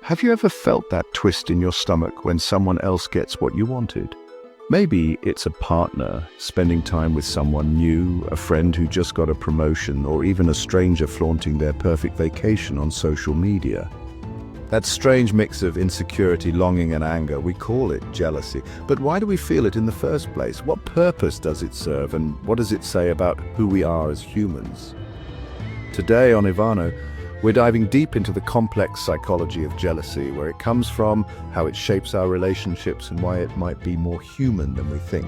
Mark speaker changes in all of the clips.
Speaker 1: Have you ever felt that twist in your stomach when someone else gets what you wanted? Maybe it's a partner spending time with someone new, a friend who just got a promotion, or even a stranger flaunting their perfect vacation on social media. That strange mix of insecurity, longing, and anger, we call it jealousy. But why do we feel it in the first place? What purpose does it serve, and what does it say about who we are as humans? Today on Evano, we're diving deep into the complex psychology of jealousy, where it comes from, how it shapes our relationships, and why it might be more human than we think.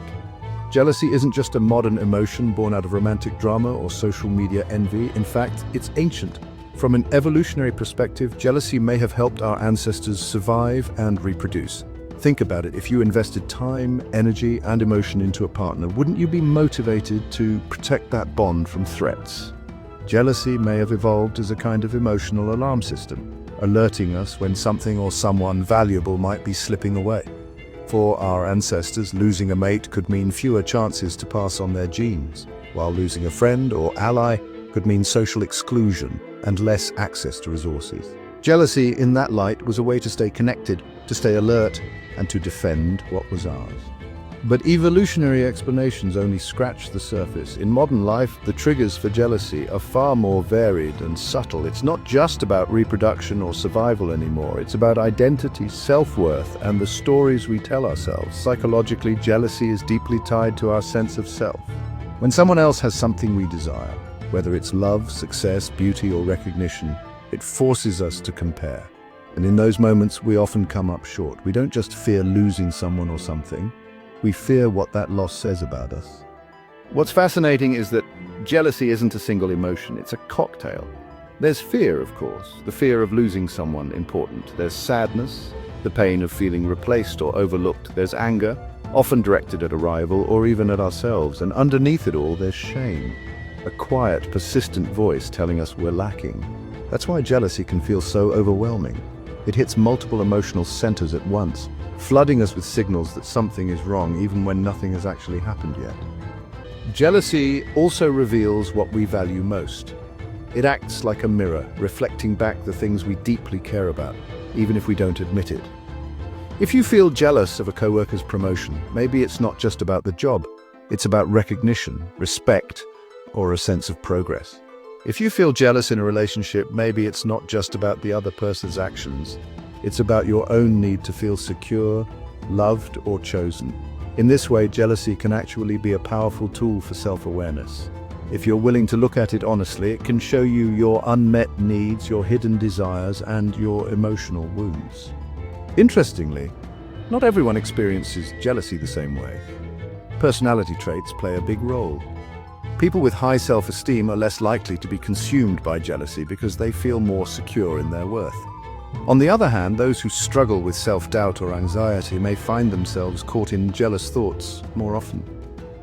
Speaker 1: Jealousy isn't just a modern emotion born out of romantic drama or social media envy. In fact, it's ancient. From an evolutionary perspective, jealousy may have helped our ancestors survive and reproduce. Think about it. If you invested time, energy, and emotion into a partner, wouldn't you be motivated to protect that bond from threats? Jealousy may have evolved as a kind of emotional alarm system, alerting us when something or someone valuable might be slipping away. For our ancestors, losing a mate could mean fewer chances to pass on their genes, while losing a friend or ally could mean social exclusion and less access to resources. Jealousy, in that light, was a way to stay connected, to stay alert, and to defend what was ours. But evolutionary explanations only scratch the surface. In modern life, the triggers for jealousy are far more varied and subtle. It's not just about reproduction or survival anymore. It's about identity, self-worth, and the stories we tell ourselves. Psychologically, jealousy is deeply tied to our sense of self. When someone else has something we desire, whether it's love, success, beauty, or recognition, it forces us to compare. And in those moments, we often come up short. We don't just fear losing someone or something. We fear what that loss says about us. What's fascinating is that jealousy isn't a single emotion, it's a cocktail. There's fear, of course, the fear of losing someone important. There's sadness, the pain of feeling replaced or overlooked. There's anger, often directed at a rival or even at ourselves. And underneath it all, there's shame, a quiet, persistent voice telling us we're lacking. That's why jealousy can feel so overwhelming. It hits multiple emotional centers at once, flooding us with signals that something is wrong even when nothing has actually happened yet. Jealousy also reveals what we value most. It acts like a mirror, reflecting back the things we deeply care about, even if we don't admit it. If you feel jealous of a coworker's promotion, maybe it's not just about the job. It's about recognition, respect, or a sense of progress. If you feel jealous in a relationship, maybe it's not just about the other person's actions. It's about your own need to feel secure, loved, or chosen. In this way, jealousy can actually be a powerful tool for self-awareness. If you're willing to look at it honestly, it can show you your unmet needs, your hidden desires, and your emotional wounds. Interestingly, not everyone experiences jealousy the same way. Personality traits play a big role. People with high self-esteem are less likely to be consumed by jealousy because they feel more secure in their worth. On the other hand, those who struggle with self-doubt or anxiety may find themselves caught in jealous thoughts more often.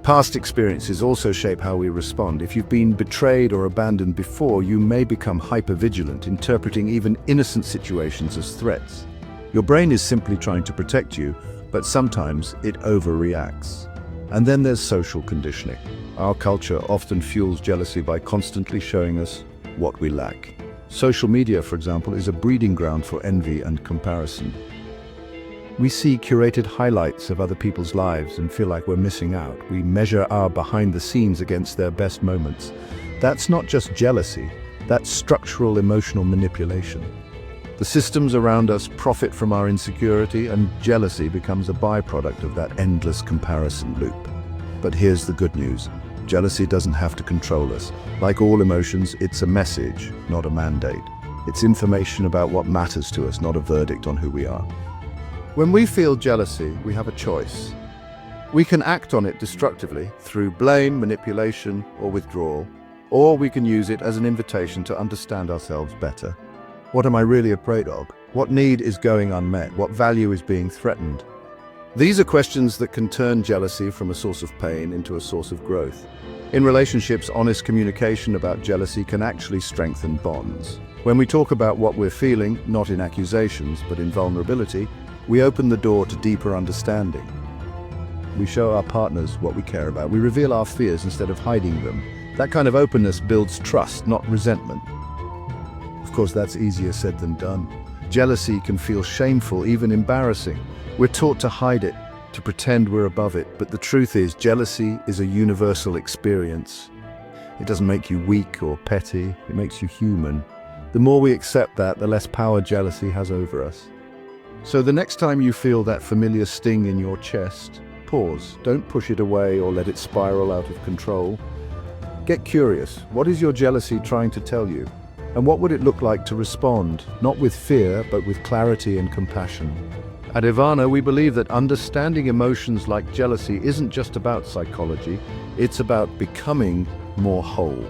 Speaker 1: Past experiences also shape how we respond. If you've been betrayed or abandoned before, you may become hypervigilant, interpreting even innocent situations as threats. Your brain is simply trying to protect you, but sometimes it overreacts. And then there's social conditioning. Our culture often fuels jealousy by constantly showing us what we lack. Social media, for example, is a breeding ground for envy and comparison. We see curated highlights of other people's lives and feel like we're missing out. We measure our behind the scenes against their best moments. That's not just jealousy, that's structural emotional manipulation. The systems around us profit from our insecurity, and jealousy becomes a byproduct of that endless comparison loop. But here's the good news. Jealousy doesn't have to control us. Like all emotions, it's a message, not a mandate. It's information about what matters to us, not a verdict on who we are. When we feel jealousy, we have a choice. We can act on it destructively through blame, manipulation, or withdrawal, or we can use it as an invitation to understand ourselves better. What am I really afraid of? What need is going unmet? What value is being threatened? These are questions that can turn jealousy from a source of pain into a source of growth. In relationships, honest communication about jealousy can actually strengthen bonds. When we talk about what we're feeling, not in accusations, but in vulnerability, we open the door to deeper understanding. We show our partners what we care about. We reveal our fears instead of hiding them. That kind of openness builds trust, not resentment. Of course, that's easier said than done. Jealousy can feel shameful, even embarrassing. We're taught to hide it, to pretend we're above it, but the truth is, jealousy is a universal experience. It doesn't make you weak or petty, it makes you human. The more we accept that, the less power jealousy has over us. So the next time you feel that familiar sting in your chest, pause. Don't push it away or let it spiral out of control. Get curious. What is your jealousy trying to tell you? And what would it look like to respond, not with fear, but with clarity and compassion? At Evano, we believe that understanding emotions like jealousy isn't just about psychology, it's about becoming more whole.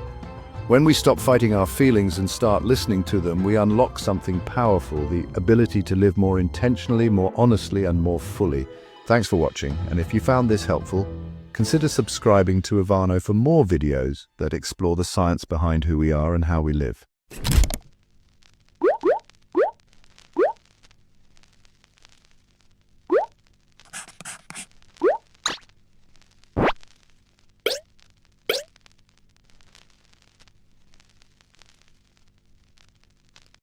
Speaker 1: When we stop fighting our feelings and start listening to them, we unlock something powerful, the ability to live more intentionally, more honestly, and more fully. Thanks for watching, and if you found this helpful, consider subscribing to Evano for more videos that explore the science behind who we are and how we live.